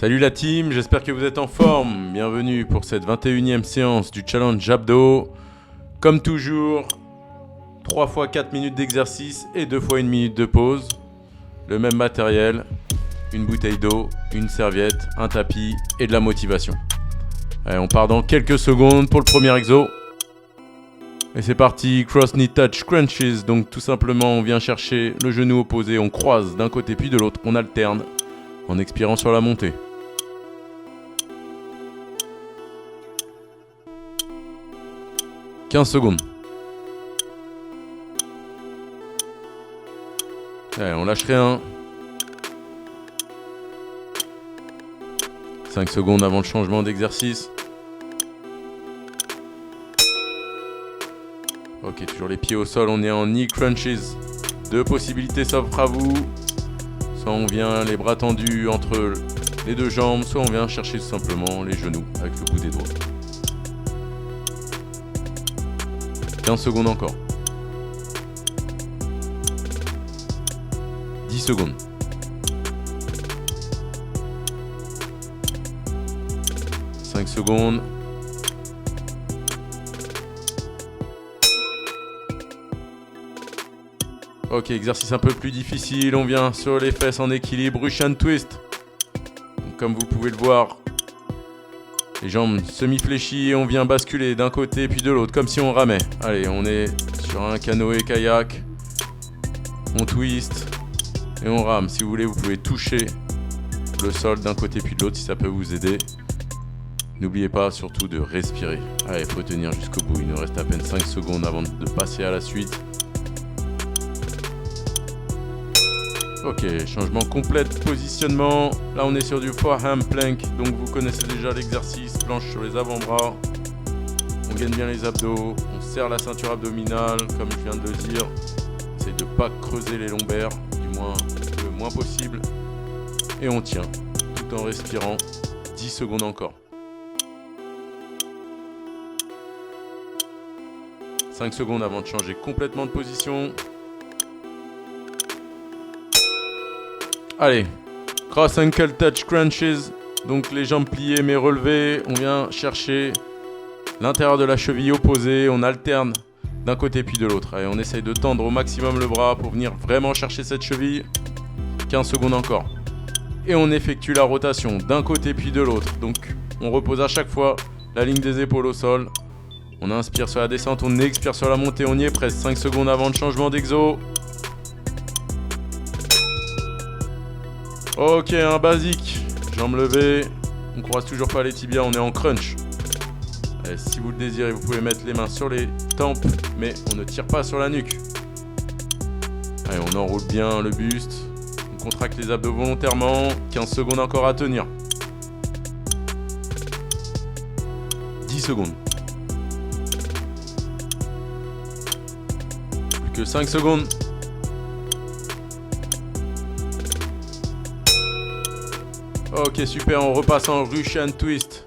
Salut la team, j'espère que vous êtes en forme. Bienvenue pour cette 21e séance du challenge abdos. Comme toujours, 3 fois 4 minutes d'exercice et 2 fois 1 minute de pause. Le même matériel, une bouteille d'eau, une serviette, un tapis et de la motivation. Allez, on part dans quelques secondes pour le premier exo. Et c'est parti, cross knee touch crunches. Donc tout simplement, on vient chercher le genou opposé, on croise d'un côté puis de l'autre, on alterne en expirant sur la montée. « 15 secondes. Allez, on lâche rien. 5 secondes avant le changement d'exercice. Ok, toujours les pieds au sol, on est en knee crunches. 2 possibilités s'offrent à vous. Soit on vient les bras tendus entre les 2 jambes, soit on vient chercher tout simplement les genoux avec le bout des doigts. 15 secondes encore. 10 secondes. 5 secondes. Ok, exercice un peu plus difficile. On vient sur les fesses en équilibre. Russian twist. Donc, comme vous pouvez le voir, les jambes semi-fléchies et on vient basculer d'un côté puis de l'autre, comme si on ramait. Allez, on est sur un canoë-kayak. On twist et on rame. Si vous voulez, vous pouvez toucher le sol d'un côté puis de l'autre si ça peut vous aider. N'oubliez pas surtout de respirer. Allez, il faut tenir jusqu'au bout. Il nous reste à peine 5 secondes avant de passer à la suite. Ok, changement complet de positionnement. Là, on est sur du forearm plank. Donc, vous connaissez déjà l'exercice. Planche sur les avant-bras. On gaine bien les abdos. On serre la ceinture abdominale, comme je viens de le dire. Essaye de ne pas creuser les lombaires, du moins le moins possible. Et on tient, tout en respirant. 10 secondes encore. 5 secondes avant de changer complètement de position. Allez, cross ankle touch crunches, donc les jambes pliées mais relevées, on vient chercher l'intérieur de la cheville opposée, on alterne d'un côté puis de l'autre. Allez, on essaye de tendre au maximum le bras pour venir vraiment chercher cette cheville. 15 secondes encore. Et on effectue la rotation d'un côté puis de l'autre. Donc on repose à chaque fois la ligne des épaules au sol. On inspire sur la descente, on expire sur la montée, on y est presque. 5 secondes avant le changement d'exo. Ok, un basique, jambes levées, on croise toujours pas les tibias, on est en crunch. Allez, si vous le désirez, vous pouvez mettre les mains sur les tempes, mais on ne tire pas sur la nuque. Allez, on enroule bien le buste, on contracte les abdos volontairement, 15 secondes encore à tenir. 10 secondes. Plus que 5 secondes. Ok, super, on repasse en Russian twist.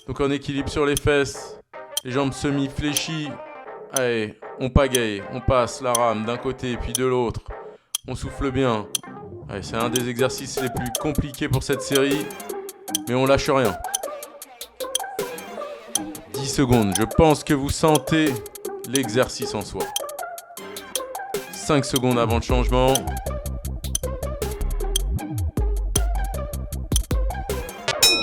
Donc on équilibre sur les fesses, les jambes semi-fléchies. Allez, on pagaille, on passe la rame d'un côté puis de l'autre. On souffle bien. Allez, c'est un des exercices les plus compliqués pour cette série, mais on lâche rien. 10 secondes, je pense que vous sentez l'exercice en soi. 5 secondes avant le changement.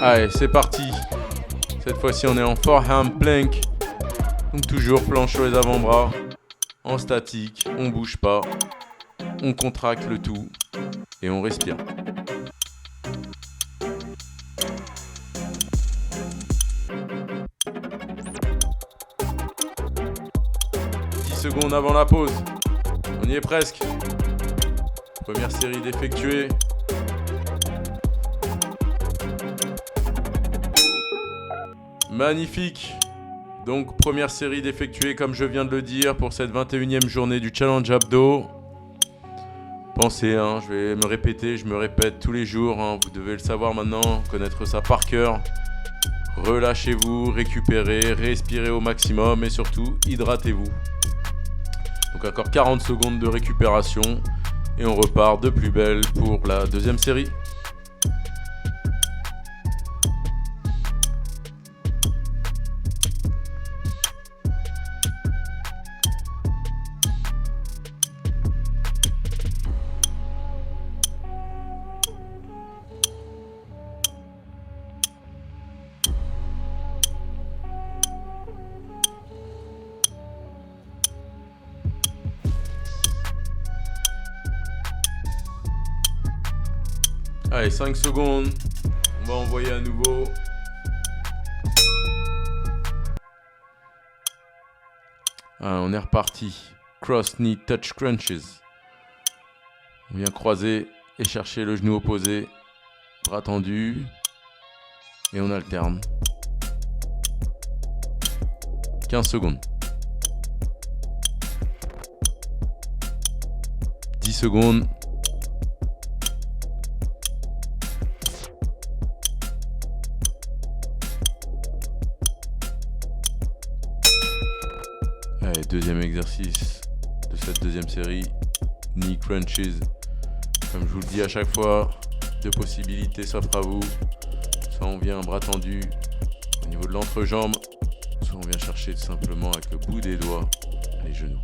Allez, c'est parti. Cette fois-ci, on est en forearm plank. Donc toujours planche sur les avant-bras. En statique, on bouge pas. On contracte le tout. Et on respire. Secondes avant la pause. On y est presque. Première série d'effectuer. Magnifique. Donc première série d'effectuer comme je viens de le dire pour cette 21e journée du challenge abdos. Pensez, je vais me répéter, je me répète tous les jours, vous devez le savoir maintenant, connaître ça par cœur. Relâchez-vous, récupérez, respirez au maximum et surtout hydratez-vous. Donc encore 40 secondes de récupération et on repart de plus belle pour la deuxième série. Allez, 5 secondes. On va envoyer à nouveau. Ah, on est reparti. Cross knee touch crunches. On vient croiser et chercher le genou opposé. Bras tendu. Et on alterne. 15 secondes. 10 secondes. Allez, deuxième exercice de cette deuxième série. Knee crunches. Comme je vous le dis à chaque fois, deux possibilités s'offrent à vous. Soit on vient bras tendu au niveau de l'entrejambe, soit on vient chercher tout simplement avec le bout des doigts les genoux.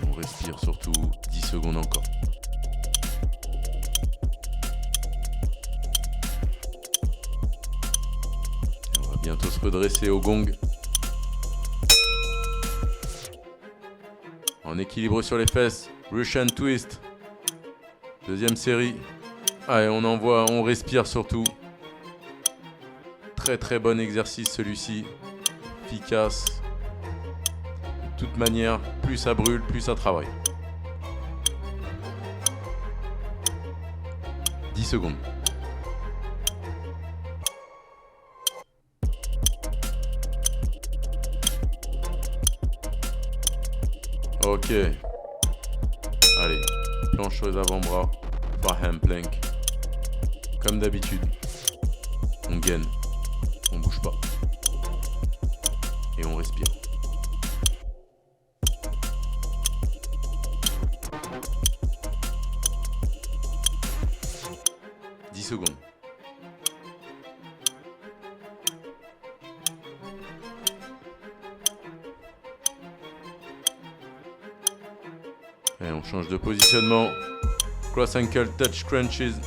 On respire surtout 10 secondes encore. Et on va bientôt se redresser au gong. En équilibre sur les fesses, Russian twist. Deuxième série. Allez, on envoie, on respire surtout. Très très bon exercice celui-ci. Efficace. De toute manière, plus ça brûle, plus ça travaille. 10 secondes. Ok. Allez, planche sur les avant-bras. Farham plank. Comme d'habitude. On gaine. On bouge pas. Et on respire. Secondes. Et on change de positionnement. Cross ankle touch crunches.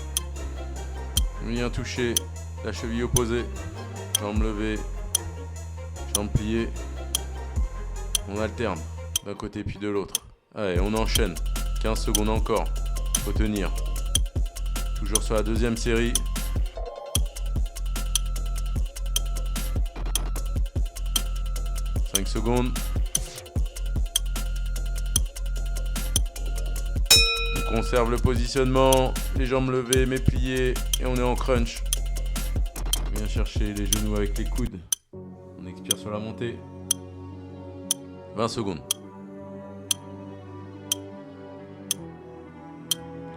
On vient toucher la cheville opposée. Jambe levée. Jambe pliée. On alterne d'un côté puis de l'autre. Allez, on enchaîne. 15 secondes encore. Faut tenir. Toujours sur la deuxième série. « 5 secondes. On conserve le positionnement, les jambes levées mais pliées et on est en crunch. On vient chercher les genoux avec les coudes. On expire sur la montée. 20 secondes.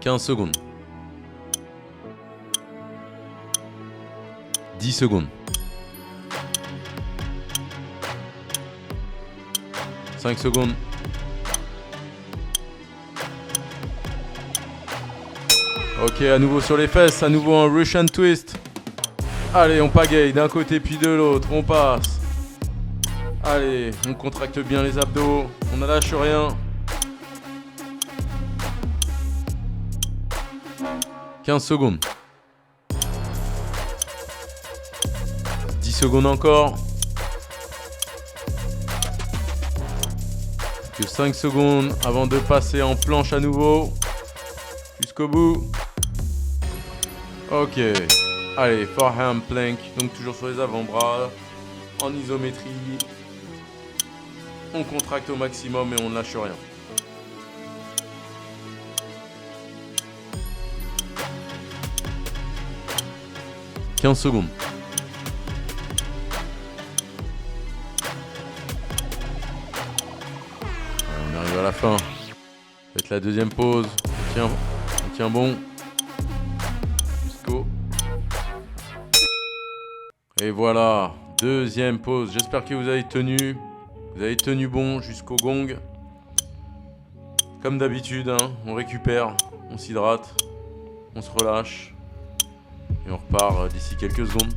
15 secondes. 10 secondes. 5 secondes. Ok, à nouveau sur les fesses, à nouveau un Russian twist. Allez, on pagaille d'un côté puis de l'autre, on passe. Allez, on contracte bien les abdos, on ne lâche rien. 15 secondes. 10 secondes encore. Que 5 secondes avant de passer en planche à nouveau. Jusqu'au bout. Ok. Allez, forehand plank. Donc toujours sur les avant-bras. En isométrie. On contracte au maximum et on ne lâche rien. « 15 secondes. On arrive à la fin. Faites la deuxième pause. On tient bon. Jusqu'au. Et voilà. Deuxième pause. J'espère que vous avez tenu. Vous avez tenu bon jusqu'au gong. Comme d'habitude, hein, on récupère, on s'hydrate, on se relâche. Et on repart d'ici quelques secondes.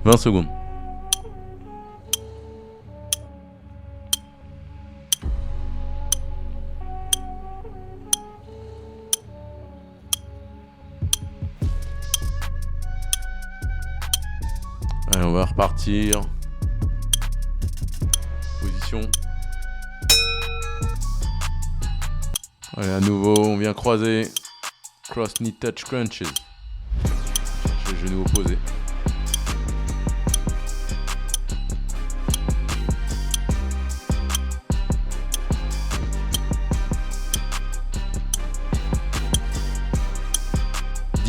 « 20 secondes. repartir. Position. Allez, à nouveau, on vient croiser. Cross knee touch crunches. Chercher le genou opposé.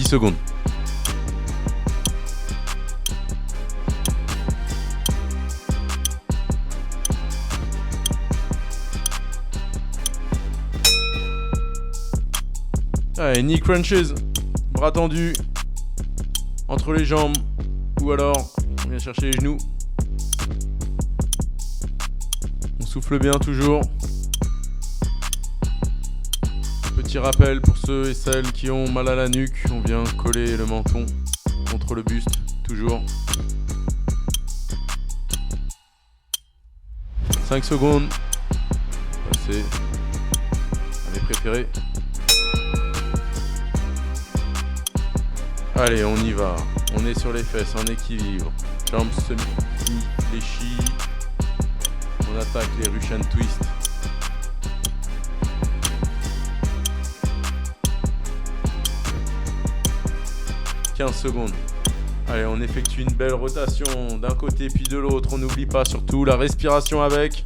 Secondes. Allez, knee crunches, bras tendus, entre les jambes, ou alors on vient chercher les genoux. On souffle bien toujours. Petit rappel pour ceux et celles qui ont mal à la nuque, on vient coller le menton contre le buste, toujours. 5 secondes. Passer à mes préférés. Allez, on y va. On est sur les fesses en équilibre. Jambes semi-fléchies. On attaque les Russian Twist. 15 secondes. Allez, on effectue une belle rotation d'un côté puis de l'autre. On n'oublie pas surtout la respiration avec.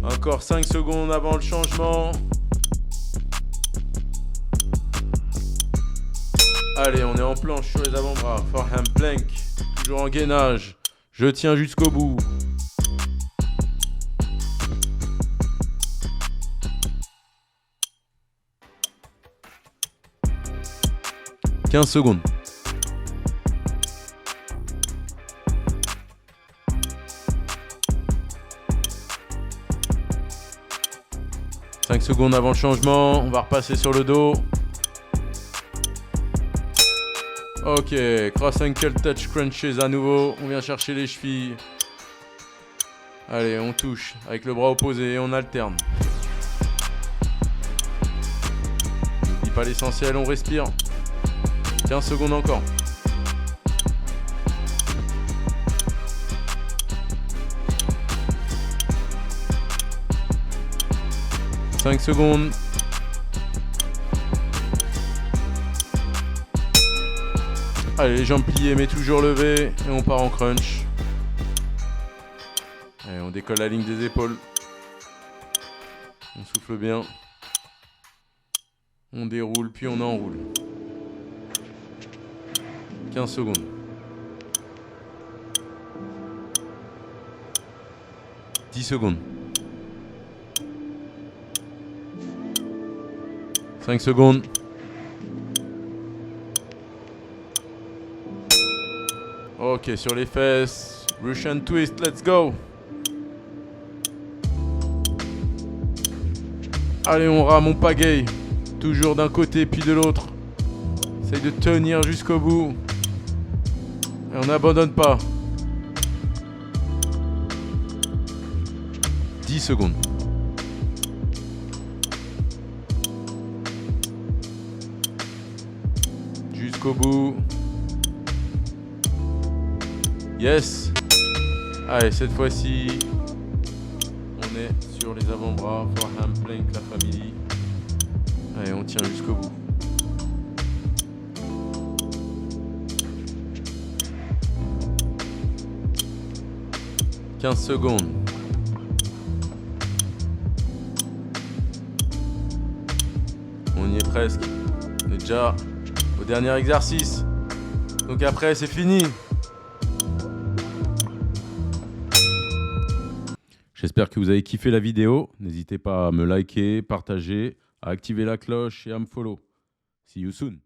Encore 5 secondes avant le changement. Allez, on est en planche sur les avant-bras. Forehand plank. Toujours en gainage. Je tiens jusqu'au bout. « 15 secondes. « 5 secondes avant le changement. On va repasser sur le dos. Ok, cross ankle touch crunches à nouveau. On vient chercher les chevilles. Allez, on touche avec le bras opposé et on alterne. N'oublie pas l'essentiel, on respire. 15 secondes encore. « 5 secondes. Allez, les jambes pliées mais toujours levées. Et on part en crunch. Allez, on décolle la ligne des épaules. On souffle bien. On déroule puis on enroule. 15 secondes. « 10 secondes. 5 secondes. Ok, sur les fesses. Russian twist, let's go. Allez, on rame, on pagaille. Toujours d'un côté puis de l'autre. Essaye de tenir jusqu'au bout. Et on n'abandonne pas. 10 secondes. Jusqu'au bout. Yes. Allez, cette fois-ci, on est sur les avant-bras. Forehand plank, la famille. Allez, on tient jusqu'au bout. « 15 secondes. On y est presque. On est déjà au dernier exercice. Donc après, c'est fini. J'espère que vous avez kiffé la vidéo. N'hésitez pas à me liker, partager, à activer la cloche et à me follow. See you soon.